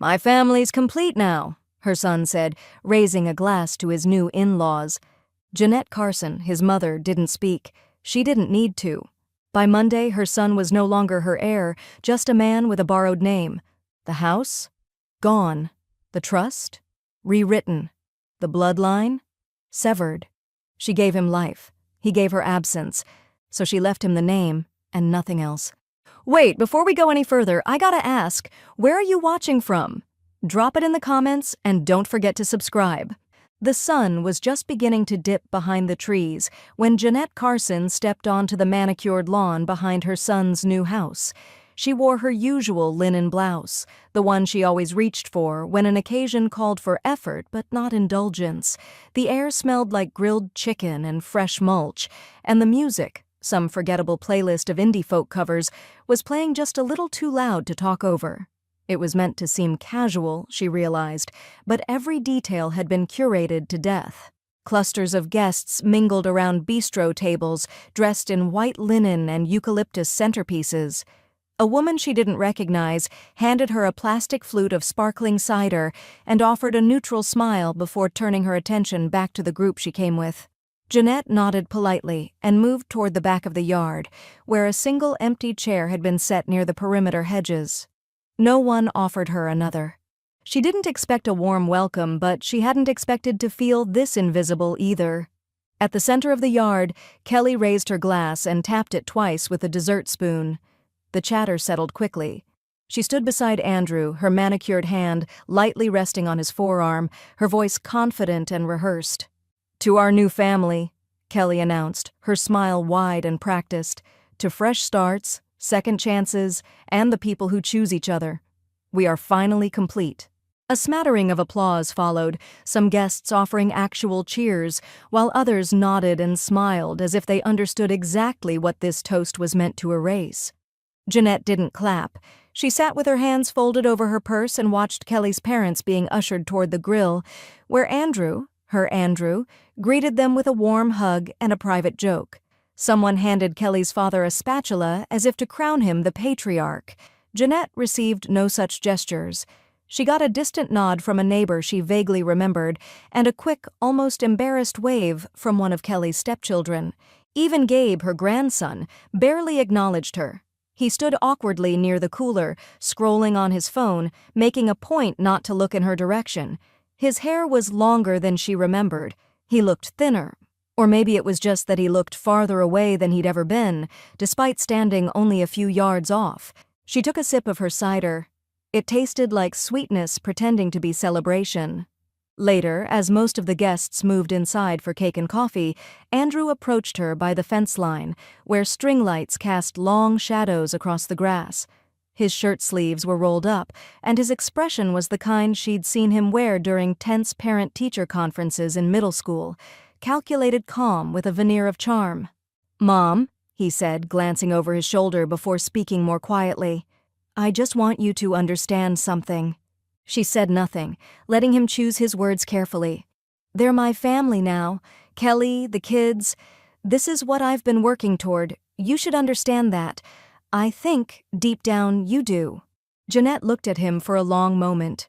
"My family's complete now," her son said, raising a glass to his new in-laws. Jeanette Carson, his mother, didn't speak. She didn't need to. By Monday, her son was no longer her heir, just a man with a borrowed name. The house? Gone. The trust? Rewritten. The bloodline? Severed. She gave him life. He gave her absence. So she left him the name and nothing else. Wait, before we go any further, I gotta ask, where are you watching from? Drop it in the comments and don't forget to subscribe. The sun was just beginning to dip behind the trees when Jeanette Carson stepped onto the manicured lawn behind her son's new house. She wore her usual linen blouse, the one she always reached for when an occasion called for effort but not indulgence. The air smelled like grilled chicken and fresh mulch, and the music, some forgettable playlist of indie folk covers, was playing just a little too loud to talk over. It was meant to seem casual, she realized, but every detail had been curated to death. Clusters of guests mingled around bistro tables, dressed in white linen and eucalyptus centerpieces. A woman she didn't recognize handed her a plastic flute of sparkling cider and offered a neutral smile before turning her attention back to the group she came with. Jeanette nodded politely and moved toward the back of the yard, where a single empty chair had been set near the perimeter hedges. No one offered her another. She didn't expect a warm welcome, but she hadn't expected to feel this invisible either. At the center of the yard, Kelly raised her glass and tapped it twice with a dessert spoon. The chatter settled quickly. She stood beside Andrew, her manicured hand lightly resting on his forearm, her voice confident and rehearsed. "To our new family," Kelly announced, her smile wide and practiced. "To fresh starts, second chances, and the people who choose each other. We are finally complete." A smattering of applause followed, some guests offering actual cheers, while others nodded and smiled as if they understood exactly what this toast was meant to erase. Jeanette didn't clap. She sat with her hands folded over her purse and watched Kelly's parents being ushered toward the grill, where Andrew, her Andrew, greeted them with a warm hug and a private joke. Someone handed Kelly's father a spatula as if to crown him the patriarch. Jeanette received no such gestures. She got a distant nod from a neighbor she vaguely remembered, and a quick, almost embarrassed wave from one of Kelly's stepchildren. Even Gabe, her grandson, barely acknowledged her. He stood awkwardly near the cooler, scrolling on his phone, making a point not to look in her direction. His hair was longer than she remembered. He looked thinner. Or maybe it was just that he looked farther away than he'd ever been, despite standing only a few yards off. She took a sip of her cider. It tasted like sweetness pretending to be celebration. Later, as most of the guests moved inside for cake and coffee, Andrew approached her by the fence line, where string lights cast long shadows across the grass. His shirt sleeves were rolled up, and his expression was the kind she'd seen him wear during tense parent-teacher conferences in middle school, calculated calm with a veneer of charm. "Mom," he said, glancing over his shoulder before speaking more quietly, "I just want you to understand something." She said nothing, letting him choose his words carefully. "They're my family now. Kelly, the kids. This is what I've been working toward. You should understand that. I think, deep down, you do." Jeanette looked at him for a long moment.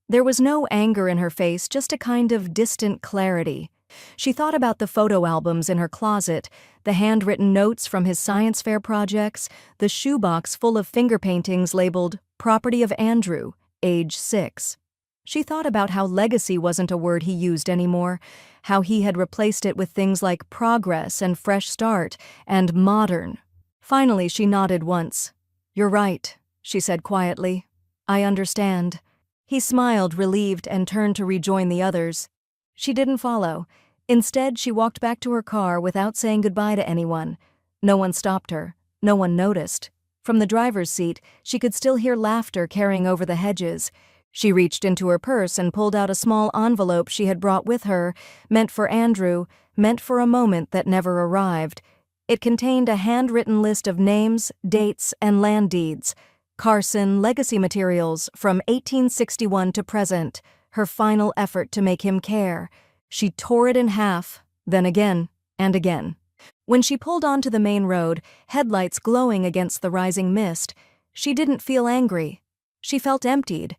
There was no anger in her face, just a kind of distant clarity. She thought about the photo albums in her closet, the handwritten notes from his science fair projects, the shoebox full of finger paintings labeled "Property of Andrew, age 6. She thought about how legacy wasn't a word he used anymore, how he had replaced it with things like progress and fresh start and modern. Finally, she nodded once. "You're right," she said quietly. "I understand." He smiled, relieved, and turned to rejoin the others. She didn't follow. Instead, she walked back to her car without saying goodbye to anyone. No one stopped her. No one noticed. From the driver's seat, she could still hear laughter carrying over the hedges. She reached into her purse and pulled out a small envelope she had brought with her, meant for Andrew, meant for a moment that never arrived. It contained a handwritten list of names, dates, and land deeds. Carson legacy materials from 1861 to present, her final effort to make him care. She tore it in half, then again, and again. When she pulled onto the main road, headlights glowing against the rising mist, she didn't feel angry. She felt emptied.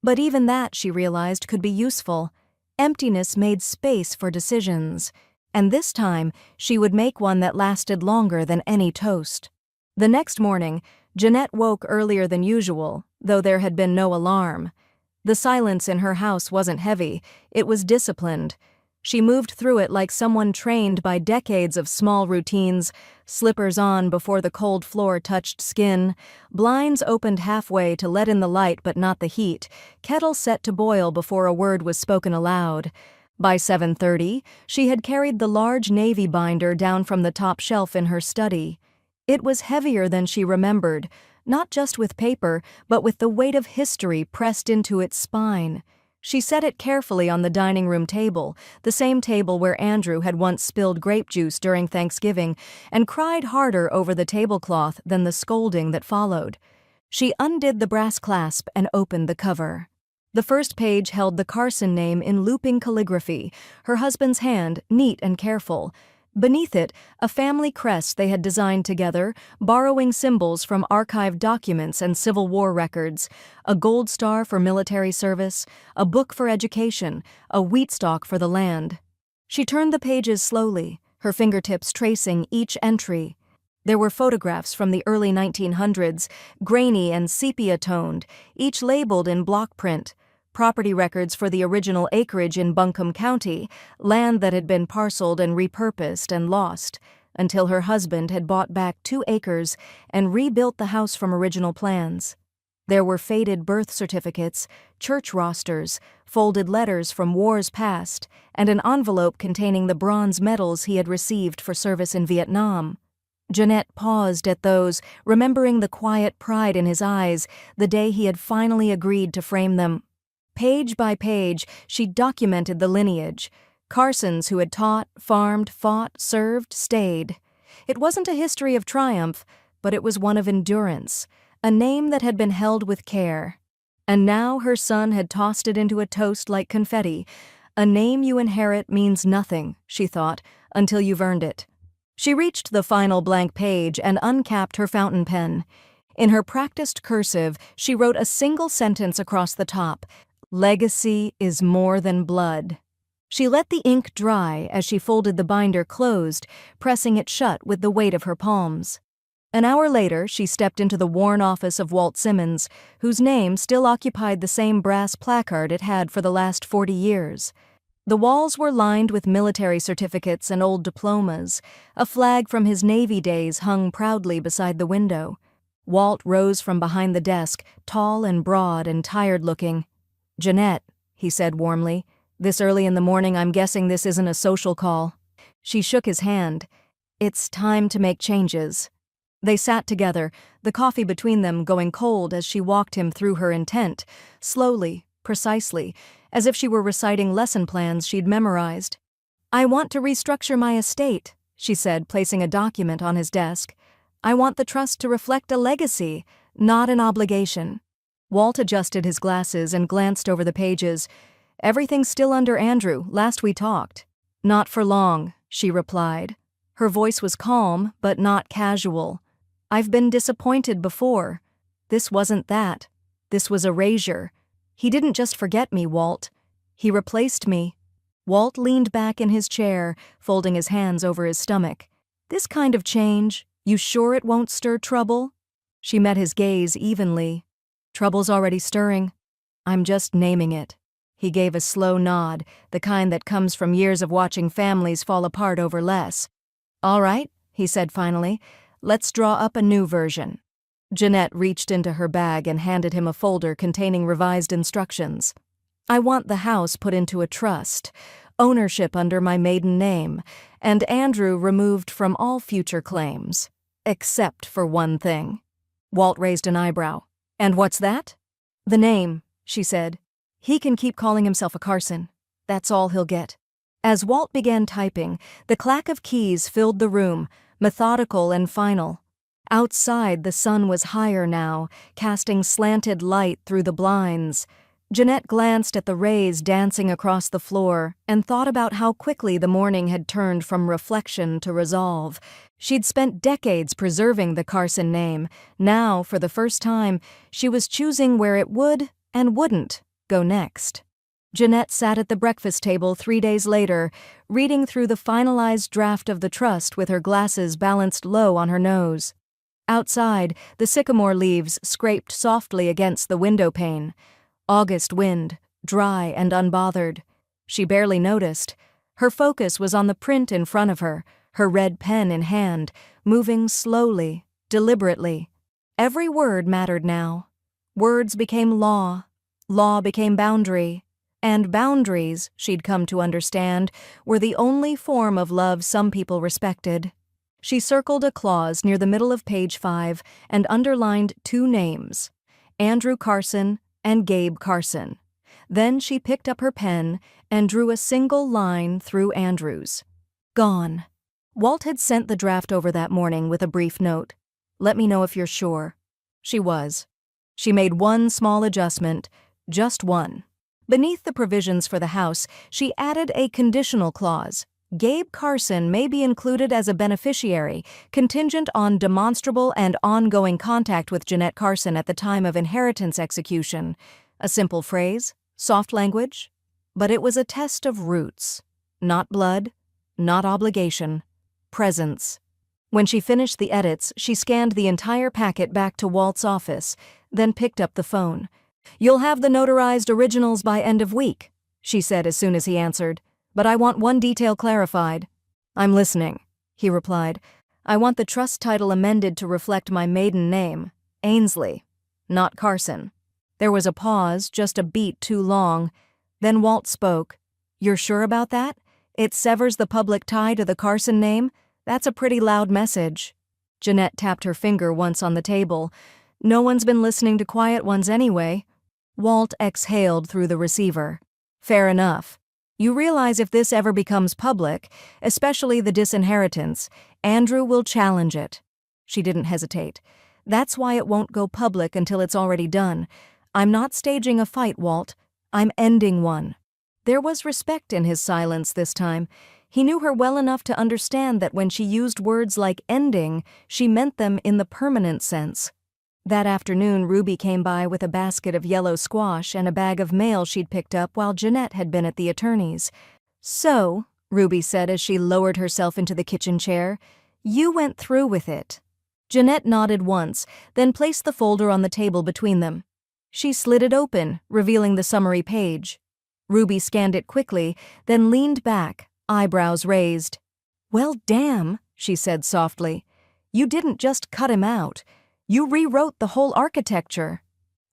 But even that, she realized, could be useful. Emptiness made space for decisions. And this time, she would make one that lasted longer than any toast. The next morning, Jeanette woke earlier than usual, though there had been no alarm. The silence in her house wasn't heavy, it was disciplined. She moved through it like someone trained by decades of small routines, slippers on before the cold floor touched skin, blinds opened halfway to let in the light but not the heat, kettle set to boil before a word was spoken aloud. By 7:30, she had carried the large navy binder down from the top shelf in her study. It was heavier than she remembered, not just with paper, but with the weight of history pressed into its spine. She set it carefully on the dining room table, the same table where Andrew had once spilled grape juice during Thanksgiving, and cried harder over the tablecloth than the scolding that followed. She undid the brass clasp and opened the cover. The first page held the Carson name in looping calligraphy, her husband's hand neat and careful. Beneath it, a family crest they had designed together, borrowing symbols from archived documents and Civil War records, a gold star for military service, a book for education, a wheat stalk for the land. She turned the pages slowly, her fingertips tracing each entry. There were photographs from the early 1900s, grainy and sepia-toned, each labeled in block print. Property records for the original acreage in Buncombe County, land that had been parceled and repurposed and lost, until her husband had bought back 2 acres and rebuilt the house from original plans. There were faded birth certificates, church rosters, folded letters from wars past, and an envelope containing the bronze medals he had received for service in Vietnam. Jeanette paused at those, remembering the quiet pride in his eyes the day he had finally agreed to frame them. Page by page, she documented the lineage. Carsons who had taught, farmed, fought, served, stayed. It wasn't a history of triumph, but it was one of endurance, a name that had been held with care. And now her son had tossed it into a toast like confetti. A name you inherit means nothing, she thought, until you've earned it. She reached the final blank page and uncapped her fountain pen. In her practiced cursive, she wrote a single sentence across the top: "Legacy is more than blood." She let the ink dry as she folded the binder closed, pressing it shut with the weight of her palms. An hour later, she stepped into the worn office of Walt Simmons, whose name still occupied the same brass placard it had for the last 40 years. The walls were lined with military certificates and old diplomas. A flag from his Navy days hung proudly beside the window. Walt rose from behind the desk, tall and broad and tired-looking. "Jeanette," he said warmly, "this early in the morning I'm guessing this isn't a social call." She shook his hand. "It's time to make changes." They sat together, the coffee between them going cold as she walked him through her intent, slowly, precisely, as if she were reciting lesson plans she'd memorized. "I want to restructure my estate," she said, placing a document on his desk. "I want the trust to reflect a legacy, not an obligation." Walt adjusted his glasses and glanced over the pages. "Everything's still under Andrew, last we talked." "Not for long," she replied. Her voice was calm, but not casual. "I've been disappointed before. This wasn't that. This was erasure. He didn't just forget me, Walt. He replaced me." Walt leaned back in his chair, folding his hands over his stomach. "This kind of change, you sure it won't stir trouble?" She met his gaze evenly. "Trouble's already stirring. I'm just naming it." He gave a slow nod, the kind that comes from years of watching families fall apart over less. "All right," he said finally, "let's draw up a new version." Jeanette reached into her bag and handed him a folder containing revised instructions. "I want the house put into a trust, ownership under my maiden name, and Andrew removed from all future claims, except for one thing." Walt raised an eyebrow. "And what's that?" "The name," she said. "He can keep calling himself a Carson. That's all he'll get." As Walt began typing, the clack of keys filled the room, methodical and final. Outside, the sun was higher now, casting slanted light through the blinds. Jeanette glanced at the rays dancing across the floor and thought about how quickly the morning had turned from reflection to resolve. She'd spent decades preserving the Carson name. Now, for the first time, she was choosing where it would and wouldn't go next. Jeanette sat at the breakfast table 3 days later, reading through the finalized draft of the trust with her glasses balanced low on her nose. Outside, the sycamore leaves scraped softly against the window pane. August wind, dry and unbothered. She barely noticed. Her focus was on the print in front of her, her red pen in hand, moving slowly, deliberately. Every word mattered now. Words became law. Law became boundary. And boundaries, she'd come to understand, were the only form of love some people respected. She circled a clause near the middle of page 5 and underlined 2 names, Andrew Carson and Gabe Carson. Then she picked up her pen and drew a single line through Andrew's. Gone. Walt had sent the draft over that morning with a brief note. Let me know if you're sure. She was. She made one small adjustment, just one. Beneath the provisions for the house, she added a conditional clause. Gabe Carson may be included as a beneficiary, contingent on demonstrable and ongoing contact with Jeanette Carson at the time of inheritance execution. A simple phrase, soft language, but it was a test of roots. Not blood, not obligation, presence. When she finished the edits, she scanned the entire packet back to Walt's office, then picked up the phone. You'll have the notarized originals by end of week, she said as soon as he answered. But I want one detail clarified. I'm listening, he replied. I want the trust title amended to reflect my maiden name, Ainsley, not Carson. There was a pause, just a beat too long. Then Walt spoke. You're sure about that? It severs the public tie to the Carson name? That's a pretty loud message. Jeanette tapped her finger once on the table. No one's been listening to quiet ones anyway. Walt exhaled through the receiver. Fair enough. You realize if this ever becomes public, especially the disinheritance, Andrew will challenge it. She didn't hesitate. That's why it won't go public until it's already done. I'm not staging a fight, Walt. I'm ending one. There was respect in his silence this time. He knew her well enough to understand that when she used words like ending, she meant them in the permanent sense. That afternoon, Ruby came by with a basket of yellow squash and a bag of mail she'd picked up while Jeanette had been at the attorney's. So, Ruby said as she lowered herself into the kitchen chair, you went through with it. Jeanette nodded once, then placed the folder on the table between them. She slid it open, revealing the summary page. Ruby scanned it quickly, then leaned back, eyebrows raised. Well, damn, she said softly. You didn't just cut him out. You rewrote the whole architecture.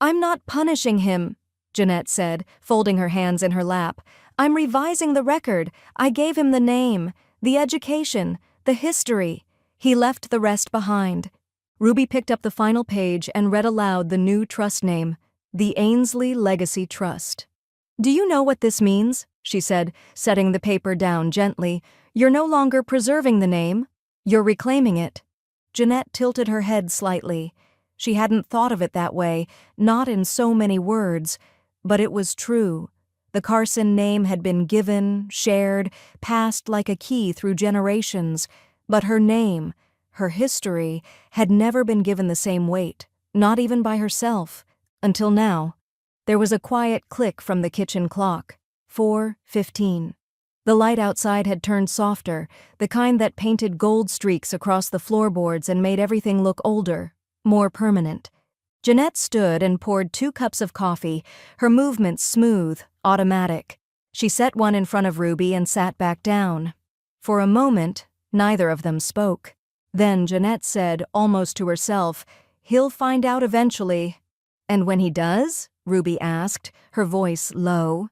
I'm not punishing him, Jeanette said, folding her hands in her lap. I'm revising the record. I gave him the name, the education, the history. He left the rest behind. Ruby picked up the final page and read aloud the new trust name, the Ainsley Legacy Trust. Do you know what this means? She said, setting the paper down gently. You're no longer preserving the name. You're reclaiming it. Jeanette tilted her head slightly. She hadn't thought of it that way, not in so many words, but it was true. The Carson name had been given, shared, passed like a key through generations, but her name, her history, had never been given the same weight, not even by herself, until now. There was a quiet click from the kitchen clock. 4:15. The light outside had turned softer, the kind that painted gold streaks across the floorboards and made everything look older, more permanent. Jeanette stood and poured 2 cups of coffee, her movements smooth, automatic. She set one in front of Ruby and sat back down. For a moment, neither of them spoke. Then Jeanette said, almost to herself, He'll find out eventually. And when he does? Ruby asked, her voice low.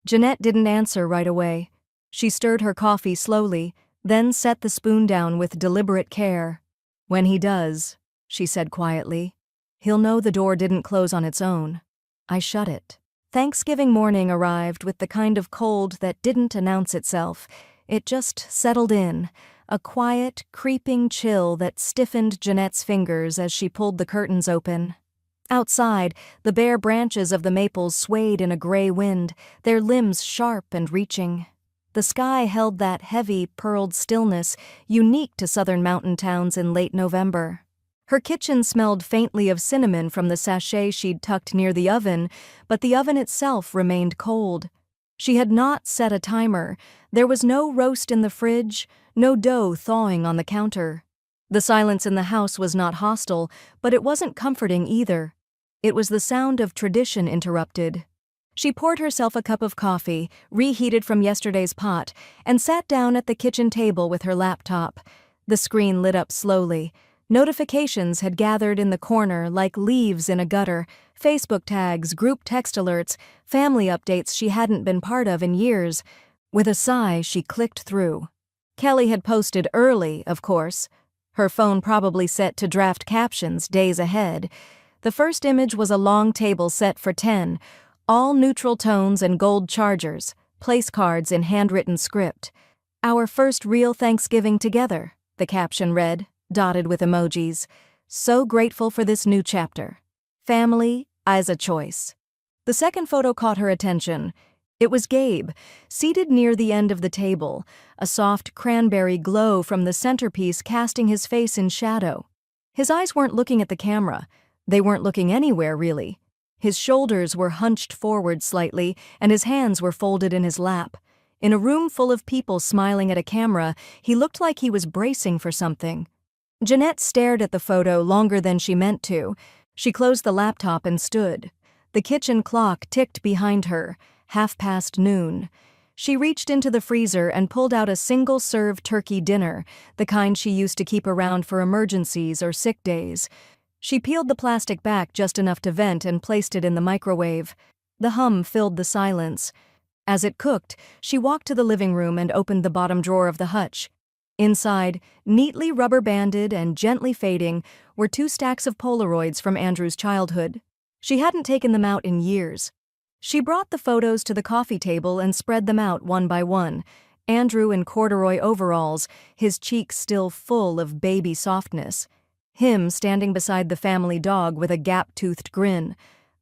Jeanette didn't answer right away. She stirred her coffee slowly, then set the spoon down with deliberate care. When he does, she said quietly, he'll know the door didn't close on its own. I shut it. Thanksgiving morning arrived with the kind of cold that didn't announce itself. It just settled in, a quiet, creeping chill that stiffened Jeanette's fingers as she pulled the curtains open. Outside, the bare branches of the maples swayed in a gray wind, their limbs sharp and reaching. The sky held that heavy, pearled stillness unique to southern mountain towns in late November. Her kitchen smelled faintly of cinnamon from the sachet she'd tucked near the oven, but the oven itself remained cold. She had not set a timer. There was no roast in the fridge, no dough thawing on the counter. The silence in the house was not hostile, but it wasn't comforting either. It was the sound of tradition interrupted. She poured herself a cup of coffee, reheated from yesterday's pot, and sat down at the kitchen table with her laptop. The screen lit up slowly. Notifications had gathered in the corner like leaves in a gutter, Facebook tags, group text alerts, family updates she hadn't been part of in years. With a sigh, she clicked through. Kelly had posted early, of course. Her phone probably set to draft captions days ahead. The first image was a long table set for 10, all neutral tones and gold chargers, place cards in handwritten script. "Our first real Thanksgiving together," the caption read, dotted with emojis. "So grateful for this new chapter. Family as a choice." The second photo caught her attention. It was Gabe, seated near the end of the table, a soft cranberry glow from the centerpiece casting his face in shadow. His eyes weren't looking at the camera. They weren't looking anywhere, really. His shoulders were hunched forward slightly, and his hands were folded in his lap. In a room full of people smiling at a camera, he looked like he was bracing for something. Jeanette stared at the photo longer than she meant to. She closed the laptop and stood. The kitchen clock ticked behind her, noon. She reached into the freezer and pulled out a single-serve turkey dinner, the kind she used to keep around for emergencies or sick days. She peeled the plastic back just enough to vent and placed it in the microwave. The hum filled the silence. As it cooked, she walked to the living room and opened the bottom drawer of the hutch. Inside, neatly rubber-banded and gently fading, were 2 stacks of Polaroids from Andrew's childhood. She hadn't taken them out in years. She brought the photos to the coffee table and spread them out one by one. Andrew in corduroy overalls, his cheeks still full of baby softness. Him standing beside the family dog with a gap-toothed grin.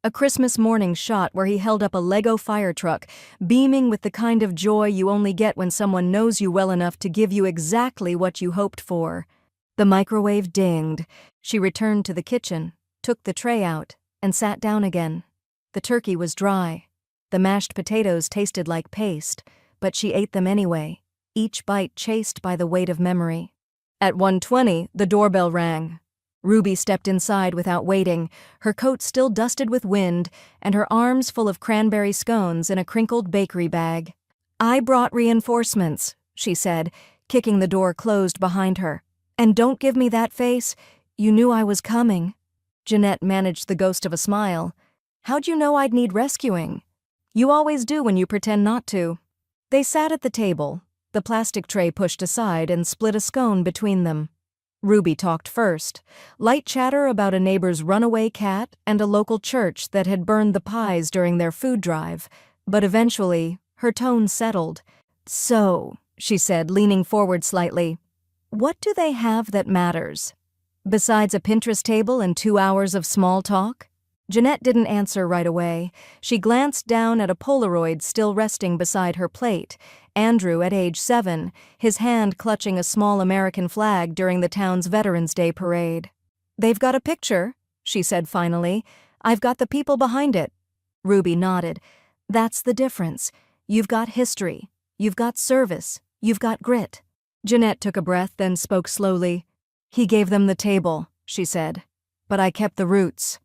A Christmas morning shot where he held up a Lego fire truck, beaming with the kind of joy you only get when someone knows you well enough to give you exactly what you hoped for. The microwave dinged. She returned to the kitchen, took the tray out, and sat down again. The turkey was dry. The mashed potatoes tasted like paste, but she ate them anyway, each bite chased by the weight of memory. At 1:20, the doorbell rang. Ruby stepped inside without waiting, her coat still dusted with wind and her arms full of cranberry scones in a crinkled bakery bag. "I brought reinforcements," she said, kicking the door closed behind her. "And don't give me that face. You knew I was coming." Jeanette managed the ghost of a smile. "How'd you know I'd need rescuing?" "You always do when you pretend not to." They sat at the table, the plastic tray pushed aside, and split a scone between them. Ruby talked first, light chatter about a neighbor's runaway cat and a local church that had burned the pies during their food drive, but eventually, her tone settled. "So," she said, leaning forward slightly, "what do they have that matters? Besides a Pinterest table and 2 hours of small talk?" Jeanette didn't answer right away. She glanced down at a Polaroid still resting beside her plate. Andrew at age 7, his hand clutching a small American flag during the town's Veterans Day parade. "They've got a picture," she said finally. "I've got the people behind it." Ruby nodded. "That's the difference. You've got history. You've got service. You've got grit." Jeanette took a breath, then spoke slowly. "He gave them the table," she said. "But I kept the roots."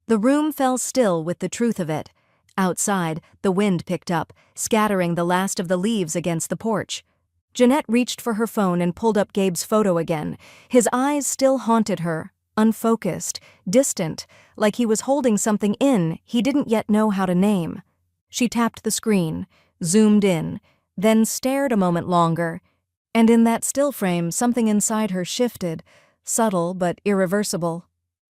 The room fell still with the truth of it. Outside, the wind picked up, scattering the last of the leaves against the porch. Jeanette reached for her phone and pulled up Gabe's photo again. His eyes still haunted her, unfocused, distant, like he was holding something in he didn't yet know how to name. She tapped the screen, zoomed in, then stared a moment longer, and in that still frame something inside her shifted, subtle but irreversible.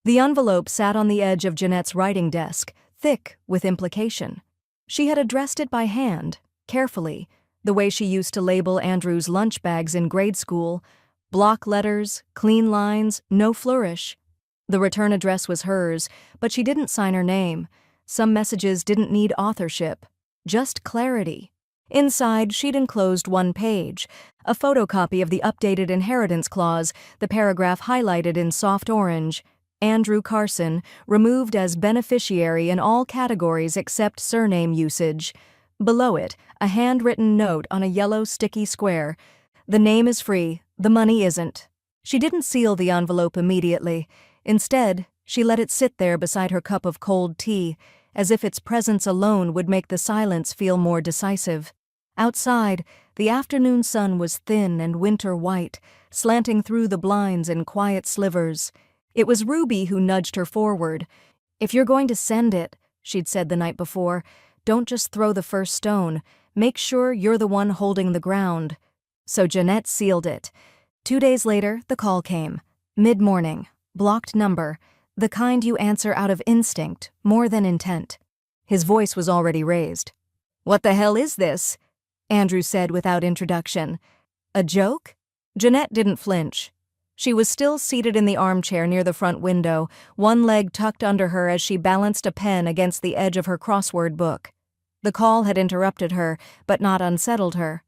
The envelope sat on the edge of Jeanette's writing desk, thick with implication. She had addressed it by hand, carefully, the way she used to label Andrew's lunch bags in grade school. Block letters, clean lines, no flourish. The return address was hers, but she didn't sign her name. Some messages didn't need authorship, just clarity. Inside, she'd enclosed one page, a photocopy of the updated inheritance clause, the paragraph highlighted in soft orange. Andrew Carson, removed as beneficiary in all categories except surname usage. Below it, a handwritten note on a yellow sticky square. The name is free, the money isn't. She didn't seal the envelope immediately. Instead, she let it sit there beside her cup of cold tea, as if its presence alone would make the silence feel more decisive. Outside, the afternoon sun was thin and winter white, slanting through the blinds in quiet slivers. It was Ruby who nudged her forward. "If you're going to send it," she'd said the night before, "don't just throw the first stone. Make sure you're the one holding the ground." So Jeanette sealed it. 2 days later, the call came. Mid-morning, blocked number, the kind you answer out of instinct, more than intent. His voice was already raised. "What the hell is this?" Andrew said without introduction. "A joke?" Jeanette didn't flinch. She was still seated in the armchair near the front window, one leg tucked under her as she balanced a pen against the edge of her crossword book. The call had interrupted her, but not unsettled her.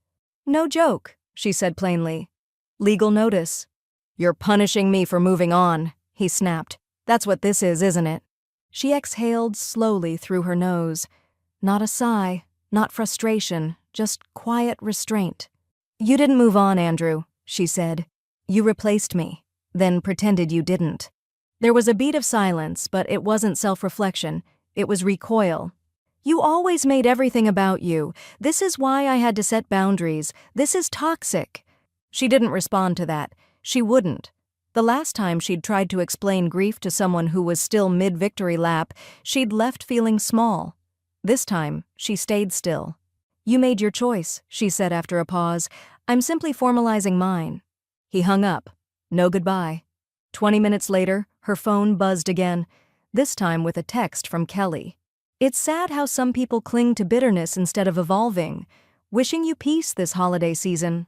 "No joke," she said plainly. "Legal notice." "You're punishing me for moving on," he snapped. "That's what this is, isn't it?" She exhaled slowly through her nose. Not a sigh, not frustration, just quiet restraint. "You didn't move on, Andrew," she said. "You replaced me, then pretended you didn't." There was a beat of silence, but it wasn't self-reflection. It was recoil. "You always made everything about you. This is why I had to set boundaries. This is toxic." She didn't respond to that. She wouldn't. The last time she'd tried to explain grief to someone who was still mid-victory lap, she'd left feeling small. This time, she stayed still. "You made your choice," she said after a pause. "I'm simply formalizing mine." He hung up. No goodbye. 20 minutes later, her phone buzzed again, this time with a text from Kelly. "It's sad how some people cling to bitterness instead of evolving. Wishing you peace this holiday season."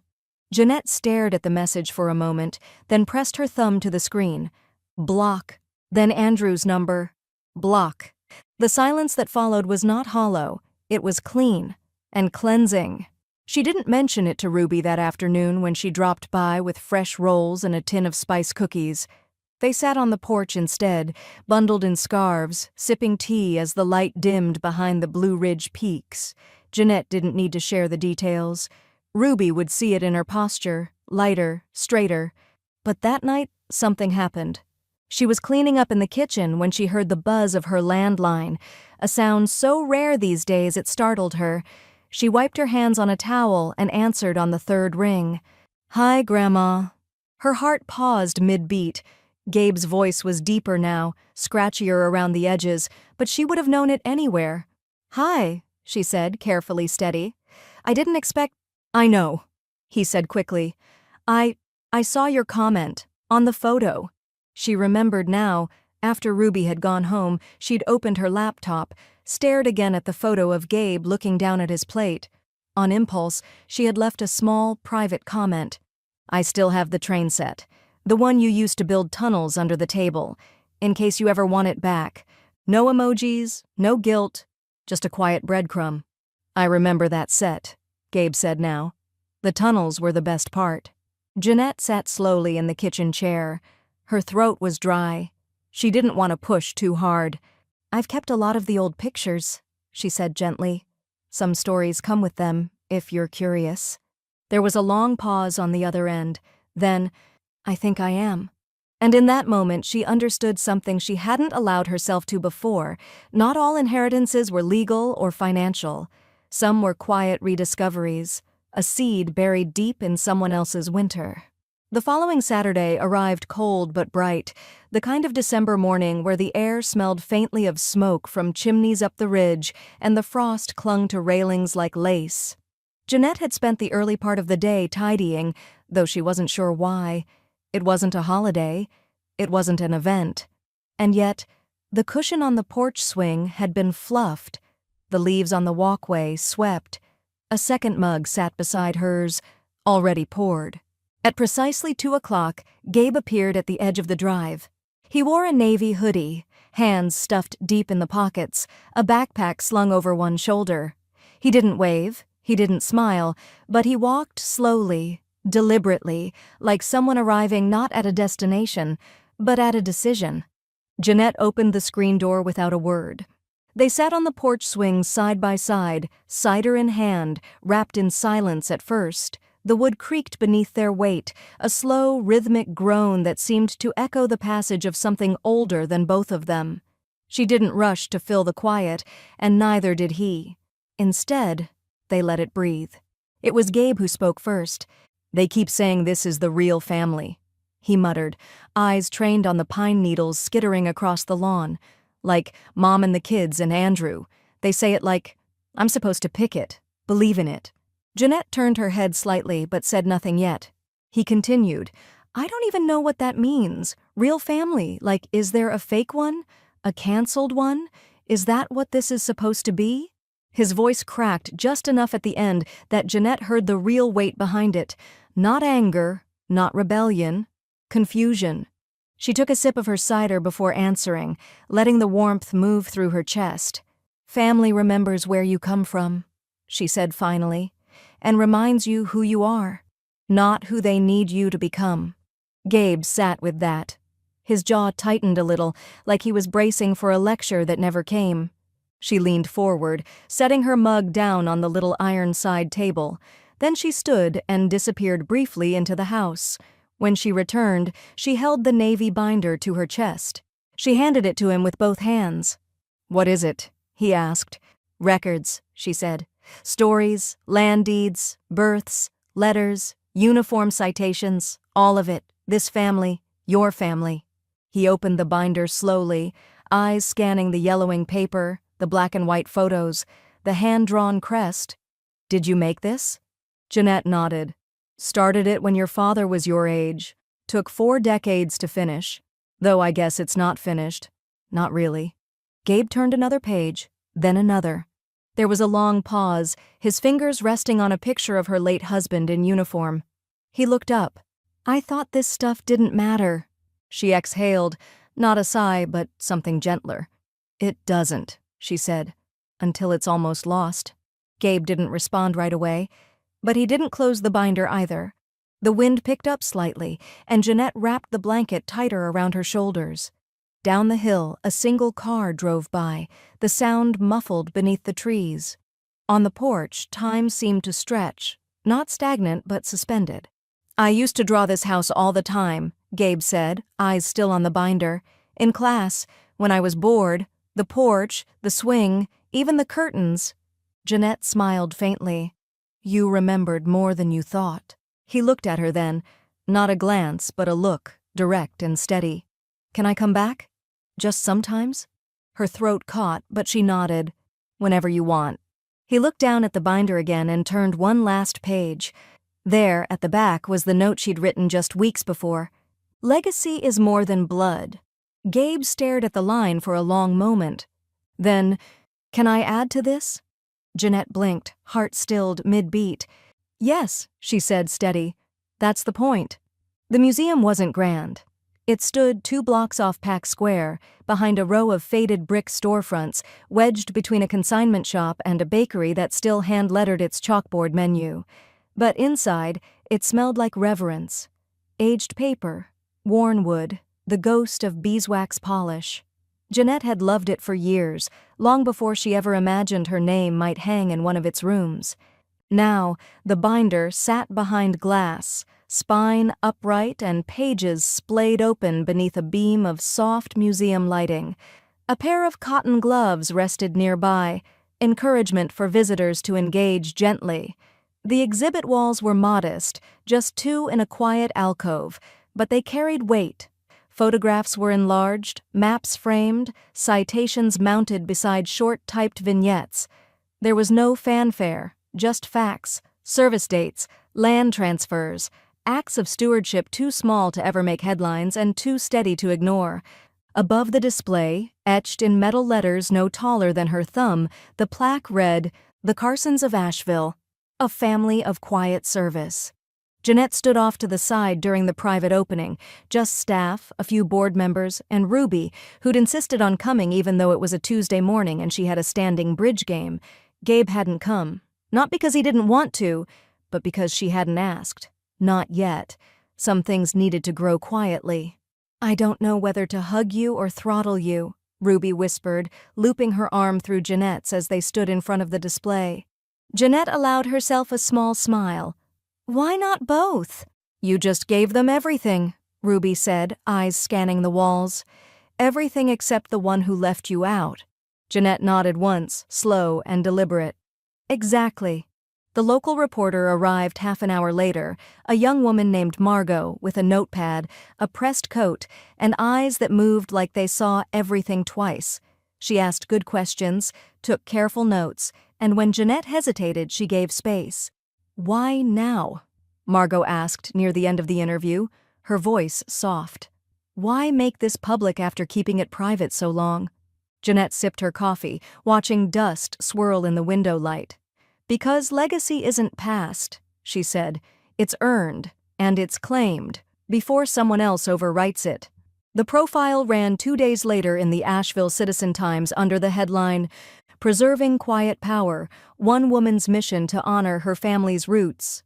Jeanette stared at the message for a moment, then pressed her thumb to the screen. Block. Then Andrew's number. Block. The silence that followed was not hollow. It was clean and cleansing. She didn't mention it to Ruby that afternoon when she dropped by with fresh rolls and a tin of spice cookies. They sat on the porch instead, bundled in scarves, sipping tea as the light dimmed behind the Blue Ridge peaks. Jeanette didn't need to share the details. Ruby would see it in her posture, lighter, straighter. But that night, something happened. She was cleaning up in the kitchen when she heard the buzz of her landline, a sound so rare these days it startled her. She wiped her hands on a towel and answered on the third ring. "Hi, Grandma." Her heart paused mid-beat. Gabe's voice was deeper now, scratchier around the edges, but she would have known it anywhere. "Hi," she said, carefully steady. "I didn't expect—" "I know," he said quickly. I saw your comment, on the photo." She remembered now. After Ruby had gone home, she'd opened her laptop, stared again at the photo of Gabe looking down at his plate. On impulse, she had left a small, private comment. "I still have the train set. The one you used to build tunnels under the table, in case you ever want it back. No emojis, no guilt, just a quiet breadcrumb." "I remember that set," Gabe said now. "The tunnels were the best part." Jeanette sat slowly in the kitchen chair. Her throat was dry. She didn't want to push too hard. "I've kept a lot of the old pictures," she said gently. "Some stories come with them, if you're curious." There was a long pause on the other end. Then, "I think I am." And in that moment she understood something she hadn't allowed herself to before. Not all inheritances were legal or financial. Some were quiet rediscoveries, a seed buried deep in someone else's winter. The following Saturday arrived cold but bright, the kind of December morning where the air smelled faintly of smoke from chimneys up the ridge and the frost clung to railings like lace. Jeanette had spent the early part of the day tidying, though she wasn't sure why. It wasn't a holiday. It wasn't an event. And yet, the cushion on the porch swing had been fluffed, the leaves on the walkway swept. A second mug sat beside hers, already poured. At precisely 2 o'clock, Gabe appeared at the edge of the drive. He wore a navy hoodie, hands stuffed deep in the pockets, a backpack slung over one shoulder. He didn't wave. He didn't smile, but he walked slowly, deliberately, like someone arriving not at a destination, but at a decision. Jeanette opened the screen door without a word. They sat on the porch swing side by side, cider in hand, wrapped in silence at first. The wood creaked beneath their weight, a slow, rhythmic groan that seemed to echo the passage of something older than both of them. She didn't rush to fill the quiet, and neither did he. Instead, they let it breathe. It was Gabe who spoke first. "They keep saying this is the real family," he muttered, eyes trained on the pine needles skittering across the lawn. "Like Mom and the kids and Andrew. They say it like I'm supposed to pick it, believe in it." Jeanette turned her head slightly but said nothing yet. He continued, "I don't even know what that means. Real family, like is there a fake one? A canceled one? Is that what this is supposed to be?" His voice cracked just enough at the end that Jeanette heard the real weight behind it. Not anger, not rebellion, confusion. She took a sip of her cider before answering, letting the warmth move through her chest. "Family remembers where you come from," she said finally, "and reminds you who you are, not who they need you to become." Gabe sat with that. His jaw tightened a little, like he was bracing for a lecture that never came. She leaned forward, setting her mug down on the little iron side table. Then she stood and disappeared briefly into the house. When she returned, she held the navy binder to her chest. She handed it to him with both hands. "What is it?" he asked. "Records," she said. "Stories, land deeds, births, letters, uniform citations, all of it. This family, your family." He opened the binder slowly, eyes scanning the yellowing paper, the black and white photos, the hand-drawn crest. "Did you make this?" Jeanette nodded. "Started it when your father was your age. Took 4 decades to finish. Though I guess it's not finished. Not really." Gabe turned another page, then another. There was a long pause, his fingers resting on a picture of her late husband in uniform. He looked up. "I thought this stuff didn't matter." She exhaled, not a sigh, but something gentler. "It doesn't," she said, "until it's almost lost." Gabe didn't respond right away, but he didn't close the binder either. The wind picked up slightly, and Jeanette wrapped the blanket tighter around her shoulders. Down the hill, a single car drove by, the sound muffled beneath the trees. On the porch, time seemed to stretch, not stagnant but suspended. "I used to draw this house all the time," Gabe said, eyes still on the binder. "In class, when I was bored, the porch, the swing, even the curtains." Jeanette smiled faintly. "You remembered more than you thought." He looked at her then, not a glance but a look, direct and steady. "Can I come back? Just sometimes?" Her throat caught, but she nodded. "Whenever you want." He looked down at the binder again and turned one last page. There, at the back, was the note she'd written just weeks before. "Legacy is more than blood." Gabe stared at the line for a long moment. Then, "Can I add to this?" Jeanette blinked, heart stilled mid-beat. "Yes," she said, steady. "That's the point." The museum wasn't grand. It stood 2 blocks off Pack Square, behind a row of faded brick storefronts, wedged between a consignment shop and a bakery that still hand-lettered its chalkboard menu. But inside, it smelled like reverence. Aged paper, worn wood, the ghost of beeswax polish. Jeanette had loved it for years, long before she ever imagined her name might hang in one of its rooms. Now, the binder sat behind glass, spine upright and pages splayed open beneath a beam of soft museum lighting. A pair of cotton gloves rested nearby, encouragement for visitors to engage gently. The exhibit walls were modest, just 2 in a quiet alcove, but they carried weight. Photographs were enlarged, maps framed, citations mounted beside short typed vignettes. There was no fanfare, just facts, service dates, land transfers, acts of stewardship too small to ever make headlines and too steady to ignore. Above the display, etched in metal letters no taller than her thumb, the plaque read, "The Carsons of Asheville, a family of quiet service." Jeanette stood off to the side during the private opening, just staff, a few board members, and Ruby, who'd insisted on coming even though it was a Tuesday morning and she had a standing bridge game. Gabe hadn't come. Not because he didn't want to, but because she hadn't asked. Not yet. Some things needed to grow quietly. "I don't know whether to hug you or throttle you," Ruby whispered, looping her arm through Jeanette's as they stood in front of the display. Jeanette allowed herself a small smile. "Why not both?" "You just gave them everything," Ruby said, eyes scanning the walls. "Everything except the one who left you out." Jeanette nodded once, slow and deliberate. "Exactly." The local reporter arrived half an hour later, a young woman named Margot with a notepad, a pressed coat, and eyes that moved like they saw everything twice. She asked good questions, took careful notes, and when Jeanette hesitated, she gave space. "Why now?" Margot asked near the end of the interview, her voice soft. "Why make this public after keeping it private so long?" Jeanette sipped her coffee, watching dust swirl in the window light. "Because legacy isn't passed," she said. "It's earned, and it's claimed, before someone else overwrites it." The profile ran 2 days later in the Asheville Citizen-Times under the headline, "Preserving Quiet Power, One Woman's Mission to Honor Her Family's Roots."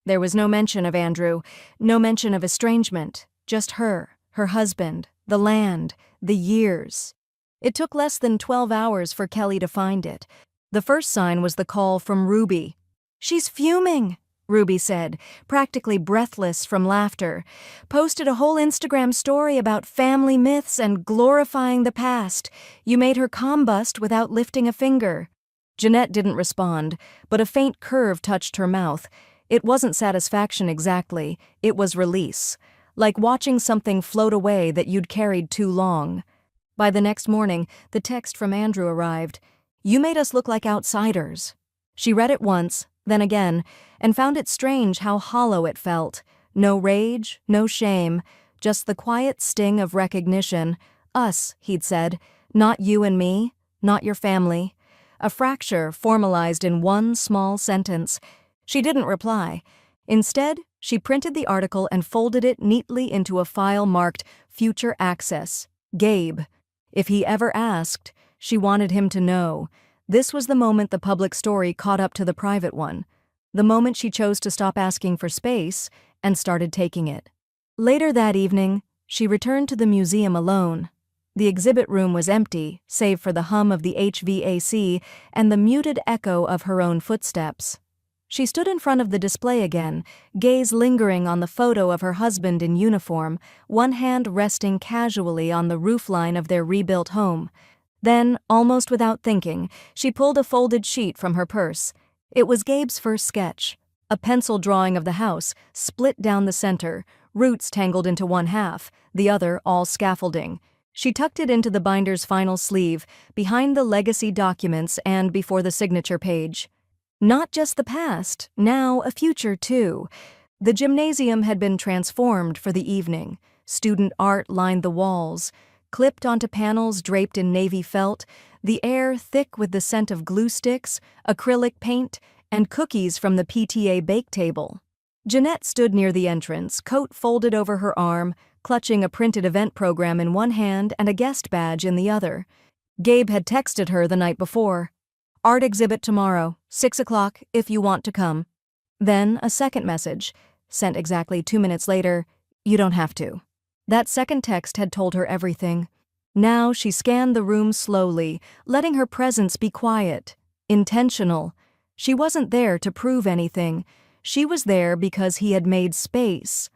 There was no mention of Andrew, no mention of estrangement, just her husband, the land, the years. It took less than 12 hours for Kelly to find it. The first sign was the call from Ruby. "She's fuming," Ruby said, practically breathless from laughter. "Posted a whole Instagram story about family myths and glorifying the past. You made her combust without lifting a finger." Jeanette didn't respond, but a faint curve touched her mouth. It wasn't satisfaction exactly, it was release. Like watching something float away that you'd carried too long. By the next morning, the text from Andrew arrived. "You made us look like outsiders." She read it once, then again, and found it strange how hollow it felt. No rage, no shame, just the quiet sting of recognition. "Us," he'd said, "not you and me, not your family." A fracture formalized in one small sentence. She didn't reply. Instead, she printed the article and folded it neatly into a file marked Future Access. Gabe. If he ever asked, she wanted him to know. This was the moment the public story caught up to the private one. The moment she chose to stop asking for space and started taking it. Later that evening, she returned to the museum alone. The exhibit room was empty, save for the hum of the HVAC and the muted echo of her own footsteps. She stood in front of the display again, gaze lingering on the photo of her husband in uniform, one hand resting casually on the roofline of their rebuilt home. Then, almost without thinking, she pulled a folded sheet from her purse. It was Gabe's first sketch, a pencil drawing of the house, split down the center, roots tangled into one half, the other all scaffolding. She tucked it into the binder's final sleeve, behind the legacy documents and before the signature page. Not just the past, now a future too. The gymnasium had been transformed for the evening. Student art lined the walls. Clipped onto panels draped in navy felt, the air thick with the scent of glue sticks, acrylic paint, and cookies from the PTA bake table. Jeanette stood near the entrance, coat folded over her arm, clutching a printed event program in one hand and a guest badge in the other. Gabe had texted her the night before. "Art exhibit tomorrow, 6 o'clock, if you want to come." Then a second message, sent exactly 2 minutes later, "You don't have to." That second text had told her everything. Now she scanned the room slowly, letting her presence be quiet, intentional. She wasn't there to prove anything. She was there because he had made space.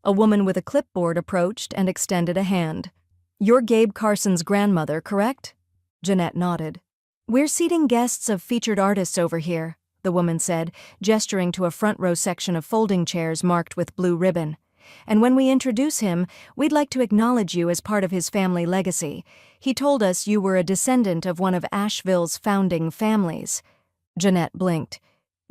A woman with a clipboard approached and extended a hand. "You're Gabe Carson's grandmother, correct?" Jeanette nodded. "We're seating guests of featured artists over here," the woman said, gesturing to a front row section of folding chairs marked with blue ribbon. "And when we introduce him, we'd like to acknowledge you as part of his family legacy. He told us you were a descendant of one of Asheville's founding families." Jeanette blinked.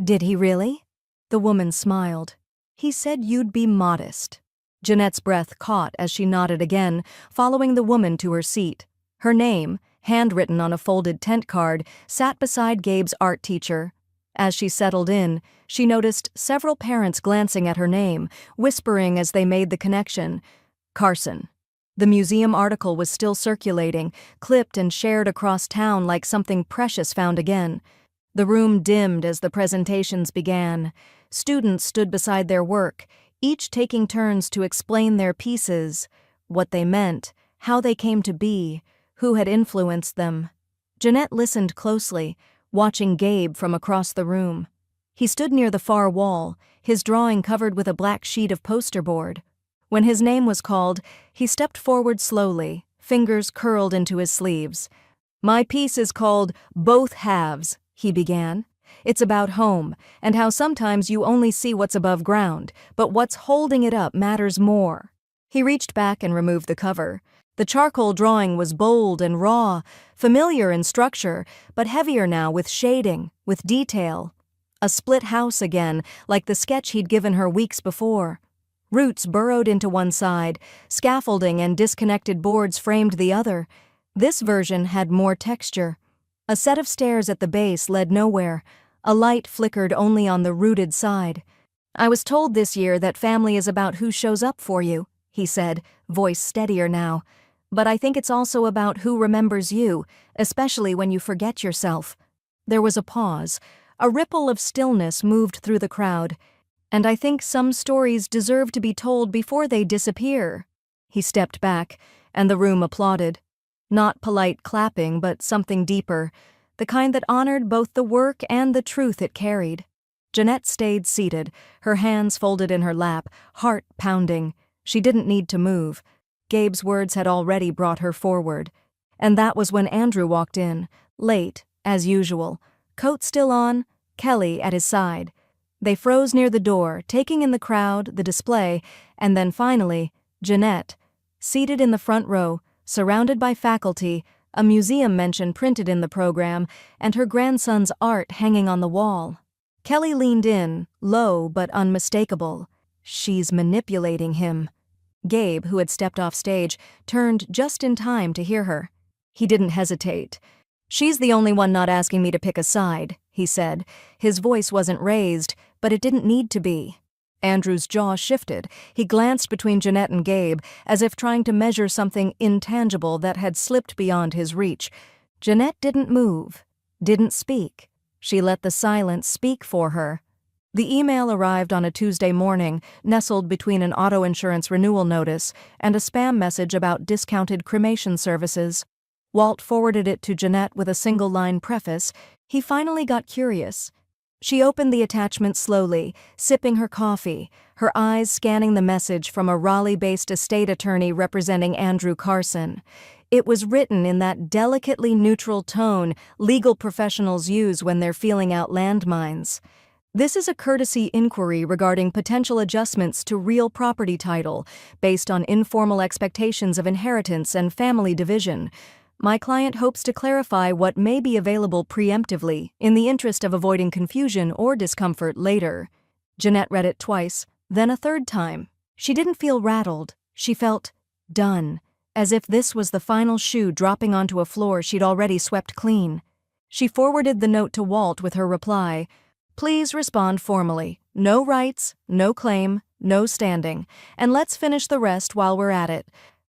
"Did he really?" The woman smiled. "He said you'd be modest." Jeanette's breath caught as she nodded again, following the woman to her seat. Her name, handwritten on a folded tent card, sat beside Gabe's art teacher. As she settled in, she noticed several parents glancing at her name, whispering as they made the connection. Carson. The museum article was still circulating, clipped and shared across town like something precious found again. The room dimmed as the presentations began. Students stood beside their work, each taking turns to explain their pieces, what they meant, how they came to be, who had influenced them. Jeanette listened closely, watching Gabe from across the room. He stood near the far wall, his drawing covered with a black sheet of poster board. When his name was called, he stepped forward slowly, fingers curled into his sleeves. "My piece is called Both Halves," he began. "It's about home, and how sometimes you only see what's above ground, but what's holding it up matters more." He reached back and removed the cover. The charcoal drawing was bold and raw, familiar in structure, but heavier now with shading, with detail. A split house again, like the sketch he'd given her weeks before. Roots burrowed into one side, scaffolding and disconnected boards framed the other. This version had more texture. A set of stairs at the base led nowhere. A light flickered only on the rooted side. "I was told this year that family is about who shows up for you," he said, voice steadier now. "But I think it's also about who remembers you, especially when you forget yourself." There was a pause. A ripple of stillness moved through the crowd. "And I think some stories deserve to be told before they disappear." He stepped back, and the room applauded. Not polite clapping, but something deeper, the kind that honored both the work and the truth it carried. Jeanette stayed seated, her hands folded in her lap, heart pounding. She didn't need to move. Gabe's words had already brought her forward. And that was when Andrew walked in, late, as usual, coat still on, Kelly at his side. They froze near the door, taking in the crowd, the display, and then finally, Jeanette, seated in the front row, surrounded by faculty, a museum mention printed in the program, and her grandson's art hanging on the wall. Kelly leaned in, low but unmistakable. "She's manipulating him." Gabe, who had stepped off stage, turned just in time to hear her. He didn't hesitate. "She's the only one not asking me to pick a side," he said. His voice wasn't raised, but it didn't need to be. Andrew's jaw shifted. He glanced between Jeanette and Gabe, as if trying to measure something intangible that had slipped beyond his reach. Jeanette didn't move, didn't speak. She let the silence speak for her. The email arrived on a Tuesday morning, nestled between an auto insurance renewal notice and a spam message about discounted cremation services. Walt forwarded it to Jeanette with a single-line preface. He finally got curious. She opened the attachment slowly, sipping her coffee, her eyes scanning the message from a Raleigh-based estate attorney representing Andrew Carson. It was written in that delicately neutral tone legal professionals use when they're feeling out landmines. "This is a courtesy inquiry regarding potential adjustments to real property title based on informal expectations of inheritance and family division. My client hopes to clarify what may be available preemptively in the interest of avoiding confusion or discomfort later." Jeanette read it twice, then a third time. She didn't feel rattled. She felt done, as if this was the final shoe dropping onto a floor she'd already swept clean. She forwarded the note to Walt with her reply. "Please respond formally. No rights, no claim, no standing. And let's finish the rest while we're at it."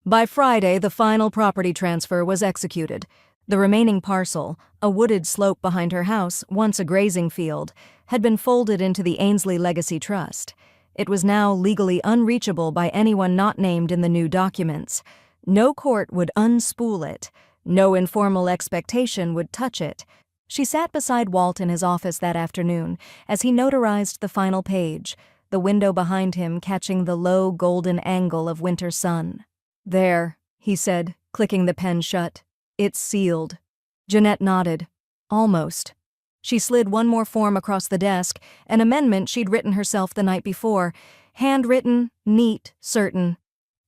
By Friday, the final property transfer was executed. The remaining parcel, a wooded slope behind her house, once a grazing field, had been folded into the Ainsley Legacy Trust. It was now legally unreachable by anyone not named in the new documents. No court would unspool it. No informal expectation would touch it. She sat beside Walt in his office that afternoon as he notarized the final page, the window behind him catching the low golden angle of winter sun. "There," he said, clicking the pen shut. "It's sealed." Jeanette nodded. "Almost." She slid one more form across the desk, an amendment she'd written herself the night before, handwritten, neat, certain.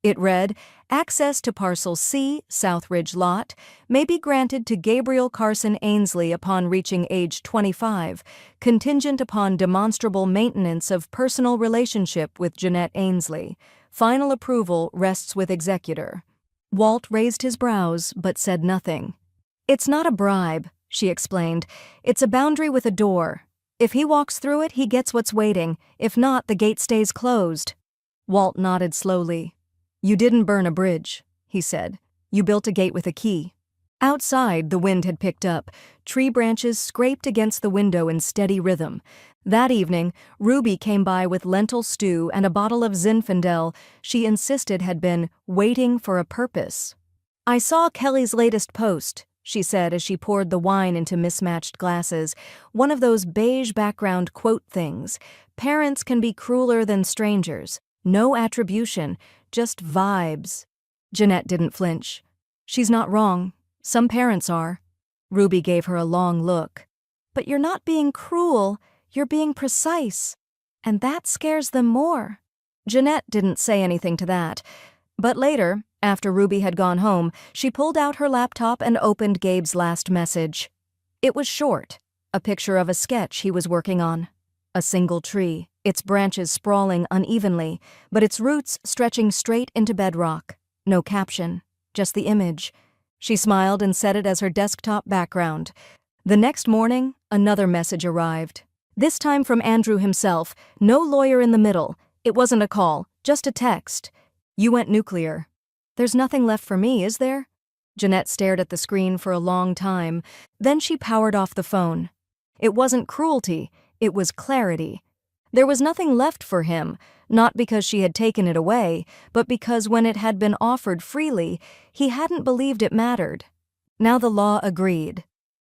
It read, "Access to Parcel C, Southridge Lot, may be granted to Gabriel Carson Ainsley upon reaching age 25, contingent upon demonstrable maintenance of personal relationship with Jeanette Ainsley. Final approval rests with executor." Walt raised his brows, but said nothing. "It's not a bribe," she explained. "It's a boundary with a door. If he walks through it, he gets what's waiting. If not, the gate stays closed." Walt nodded slowly. "You didn't burn a bridge," he said. "You built a gate with a key." Outside, the wind had picked up. Tree branches scraped against the window in steady rhythm. That evening, Ruby came by with lentil stew and a bottle of Zinfandel she insisted had been waiting for a purpose. "I saw Kelly's latest post," she said as she poured the wine into mismatched glasses, one of those beige background quote things. "Parents can be crueler than strangers. No attribution, just vibes." Jeanette didn't flinch. "She's not wrong. Some parents are." Ruby gave her a long look. "But you're not being cruel, you're being precise. And that scares them more." Jeanette didn't say anything to that. But later, after Ruby had gone home, she pulled out her laptop and opened Gabe's last message. It was short, a picture of a sketch he was working on. A single tree, its branches sprawling unevenly, but its roots stretching straight into bedrock. No caption, just the image. She smiled and set it as her desktop background. The next morning, another message arrived. This time from Andrew himself, no lawyer in the middle. It wasn't a call, just a text. "You went nuclear." "There's nothing left for me, is there?" Jeanette stared at the screen for a long time. Then she powered off the phone. It wasn't cruelty, it was clarity. There was nothing left for him, not because she had taken it away, but because when it had been offered freely, he hadn't believed it mattered. Now the law agreed.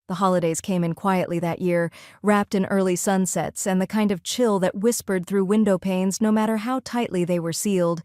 The holidays came in quietly that year, wrapped in early sunsets and the kind of chill that whispered through window panes no matter how tightly they were sealed.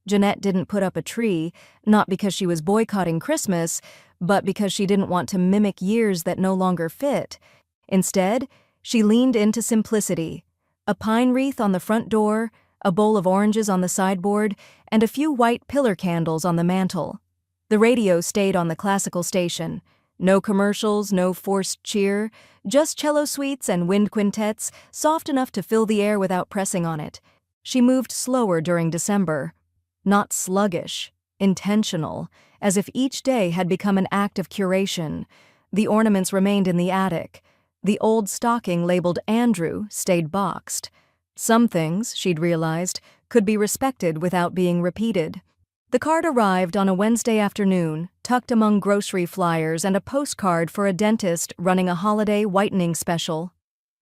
Jeanette didn't put up a tree, not because she was boycotting Christmas, but because she didn't want to mimic years that no longer fit. Instead, she leaned into simplicity. A pine wreath on the front door, a bowl of oranges on the sideboard, and a few white pillar candles on the mantel. The radio stayed on the classical station. No commercials, no forced cheer, just cello suites and wind quintets, soft enough to fill the air without pressing on it. She moved slower during December. Not sluggish, intentional, as if each day had become an act of curation. The ornaments remained in the attic. The old stocking labeled Andrew stayed boxed. Some things, she'd realized, could be respected without being repeated. The card arrived on a Wednesday afternoon, tucked among grocery flyers and a postcard for a dentist running a holiday whitening special.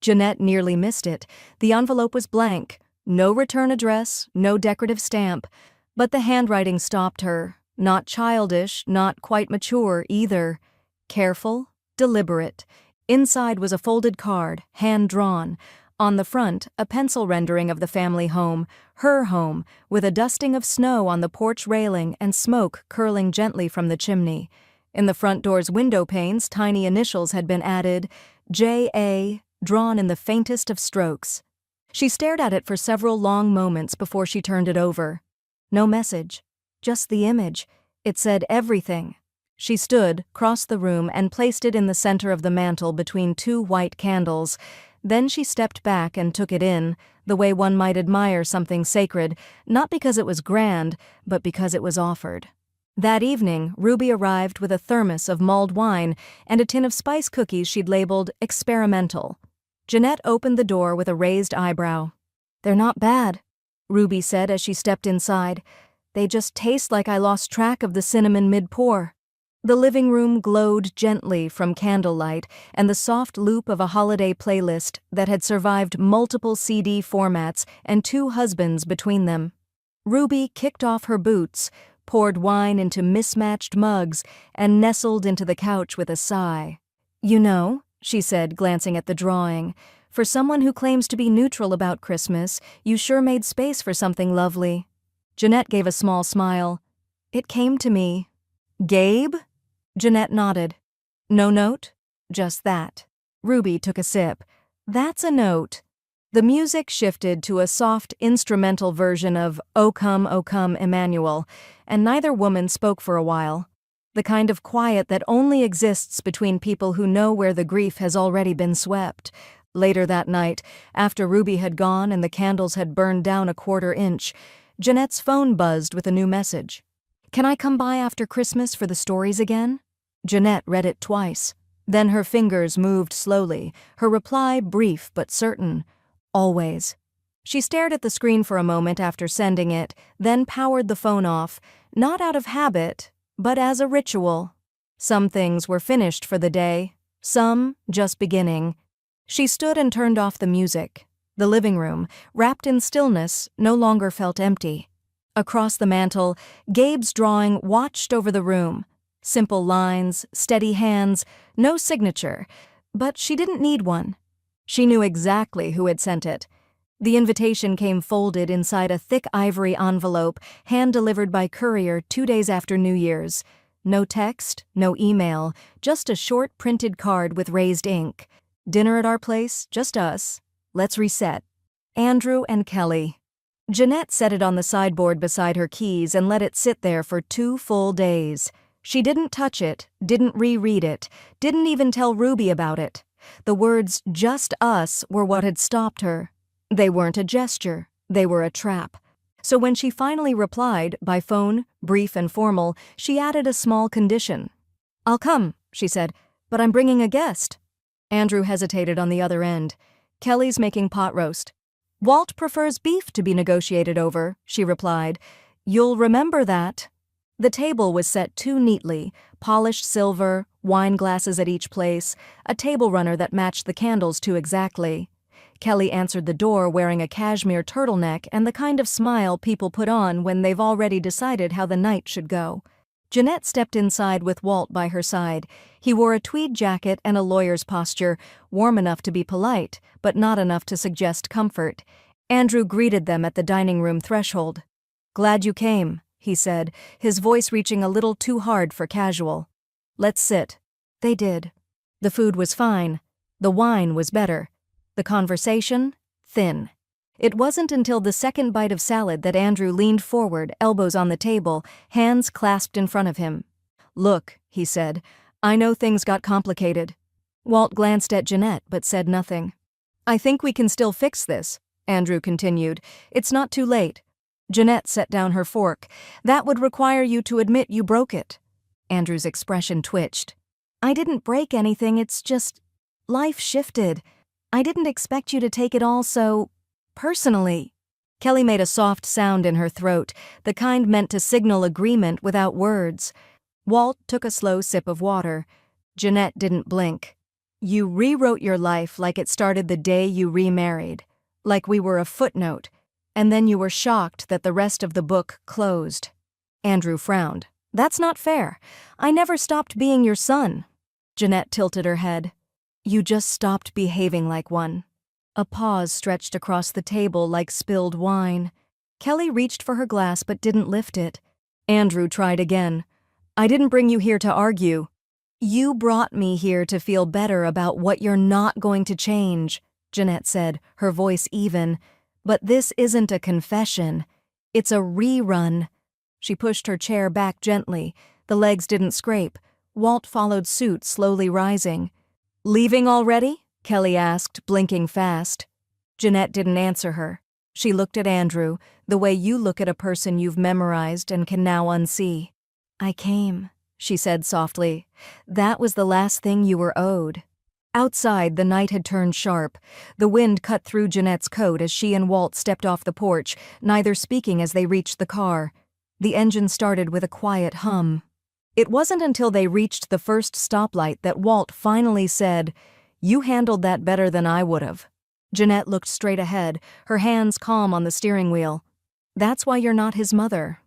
Jeanette nearly missed it. The envelope was blank. No return address, no decorative stamp. But the handwriting stopped her. Not childish, not quite mature either. Careful, deliberate. Inside was a folded card, hand-drawn. On the front, a pencil rendering of the family home, her home, with a dusting of snow on the porch railing and smoke curling gently from the chimney. In the front door's window panes, tiny initials had been added, J.A., drawn in the faintest of strokes. She stared at it for several long moments before she turned it over. No message, just the image. It said everything. She stood, crossed the room, and placed it in the center of the mantel between two white candles. Then she stepped back and took it in, the way one might admire something sacred, not because it was grand, but because it was offered. That evening, Ruby arrived with a thermos of mulled wine and a tin of spice cookies she'd labeled experimental. Jeanette opened the door with a raised eyebrow. "They're not bad," Ruby said as she stepped inside. "They just taste like I lost track of the cinnamon mid-pour." The living room glowed gently from candlelight and the soft loop of a holiday playlist that had survived multiple CD formats and two husbands between them. Ruby kicked off her boots, poured wine into mismatched mugs, and nestled into the couch with a sigh. "You know," she said, glancing at the drawing, "for someone who claims to be neutral about Christmas, you sure made space for something lovely." Jeanette gave a small smile. "It came to me." "Gabe?" Jeanette nodded. "No note?" "Just that." Ruby took a sip. "That's a note." The music shifted to a soft instrumental version of O Come, Emmanuel, and neither woman spoke for a while. The kind of quiet that only exists between people who know where the grief has already been swept. Later that night, after Ruby had gone and the candles had burned down a quarter inch, Jeanette's phone buzzed with a new message. "Can I come by after Christmas for the stories again?" Jeanette read it twice. Then her fingers moved slowly, her reply brief but certain. "Always." She stared at the screen for a moment after sending it, then powered the phone off, not out of habit, but as a ritual. Some things were finished for the day, some just beginning. She stood and turned off the music. The living room, wrapped in stillness, no longer felt empty. Across the mantel, Gabe's drawing watched over the room. Simple lines, steady hands, no signature. But she didn't need one. She knew exactly who had sent it. The invitation came folded inside a thick ivory envelope, hand-delivered by courier 2 days after New Year's. No text, no email, just a short printed card with raised ink. Dinner at our place, just us. Let's reset. Andrew and Kelly. Jeanette set it on the sideboard beside her keys and let it sit there for 2 full days. She didn't touch it, didn't reread it, didn't even tell Ruby about it. The words, just us, were what had stopped her. They weren't a gesture, they were a trap. So when she finally replied, by phone, brief and formal, she added a small condition. "I'll come," she said, "but I'm bringing a guest." Andrew hesitated on the other end. "Kelly's making pot roast." "Walt prefers beef to be negotiated over," she replied. "You'll remember that." The table was set too neatly, polished silver, wine glasses at each place, a table runner that matched the candles too exactly. Kelly answered the door wearing a cashmere turtleneck and the kind of smile people put on when they've already decided how the night should go. Jeanette stepped inside with Walt by her side. He wore a tweed jacket and a lawyer's posture, warm enough to be polite, but not enough to suggest comfort. Andrew greeted them at the dining room threshold. "Glad you came," he said, his voice reaching a little too hard for casual. "Let's sit." They did. The food was fine. The wine was better. The conversation, thin. It wasn't until the second bite of salad that Andrew leaned forward, elbows on the table, hands clasped in front of him. "Look," he said, "I know things got complicated." Walt glanced at Jeanette but said nothing. "I think we can still fix this," Andrew continued. "It's not too late." Jeanette set down her fork. "That would require you to admit you broke it." Andrew's expression twitched. "I didn't break anything, it's just... life shifted. I didn't expect you to take it all so... personally." Kelly made a soft sound in her throat, the kind meant to signal agreement without words. Walt took a slow sip of water. Jeanette didn't blink. "You rewrote your life like it started the day you remarried, like we were a footnote, and then you were shocked that the rest of the book closed." Andrew frowned. "That's not fair. I never stopped being your son." Jeanette tilted her head. "You just stopped behaving like one." A pause stretched across the table like spilled wine. Kelly reached for her glass but didn't lift it. Andrew tried again. "I didn't bring you here to argue. You brought me here to feel better about what you're not going to change," Jeanette said, her voice even. "But this isn't a confession. It's a rerun." She pushed her chair back gently. The legs didn't scrape. Walt followed suit, slowly rising. "Leaving already?" Kelly asked, blinking fast. Jeanette didn't answer her. She looked at Andrew, the way you look at a person you've memorized and can now unsee. "I came," she said softly. "That was the last thing you were owed." Outside, the night had turned sharp. The wind cut through Jeanette's coat as she and Walt stepped off the porch, neither speaking as they reached the car. The engine started with a quiet hum. It wasn't until they reached the first stoplight that Walt finally said, "You handled that better than I would have." Jeanette looked straight ahead, her hands calm on the steering wheel. "That's why you're not his mother."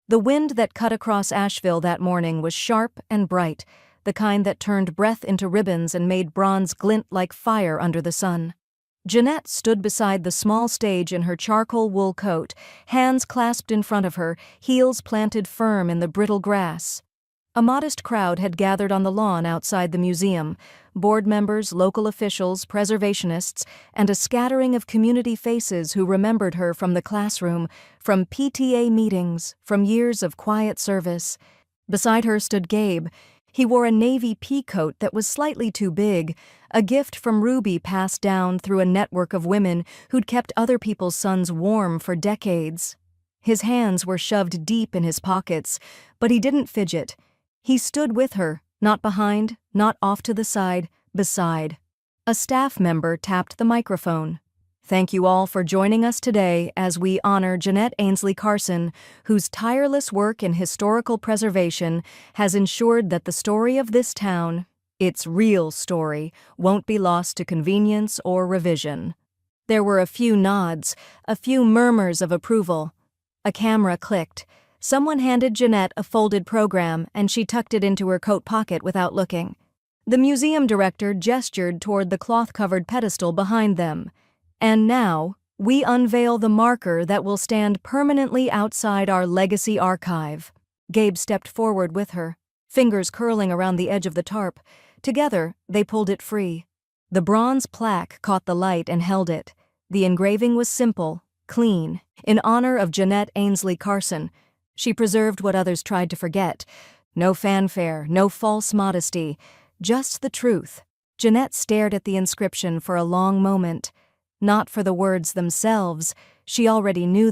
The wind that cut across Asheville that morning was sharp and bright, the kind that turned breath into ribbons and made bronze glint like fire under the sun. Jeanette stood beside the small stage in her charcoal wool coat, hands clasped in front of her, heels planted firm in the brittle grass. A modest crowd had gathered on the lawn outside the museum, board members, local officials, preservationists, and a scattering of community faces who remembered her from the classroom, from PTA meetings, from years of quiet service. Beside her stood Gabe. He wore a navy pea coat that was slightly too big, a gift from Ruby passed down through a network of women who'd kept other people's sons warm for decades. His hands were shoved deep in his pockets, but he didn't fidget. He stood with her, not behind, not off to the side, beside. A staff member tapped the microphone. Thank you all for joining us today as we honor Jeanette Ainsley Carson, whose tireless work in historical preservation has ensured that the story of this town, its real story, won't be lost to convenience or revision. There were a few nods, a few murmurs of approval. A camera clicked. Someone handed Jeanette a folded program, and she tucked it into her coat pocket without looking. The museum director gestured toward the cloth-covered pedestal behind them. And now, we unveil the marker that will stand permanently outside our legacy archive. Gabe stepped forward with her, fingers curling around the edge of the tarp. Together, they pulled it free. The bronze plaque caught the light and held it. The engraving was simple, clean, in honor of Jeanette Ainsley Carson. She preserved what others tried to forget. No fanfare, no false modesty, just the truth. Jeanette stared at the inscription for a long moment. Not for the words themselves, she already knew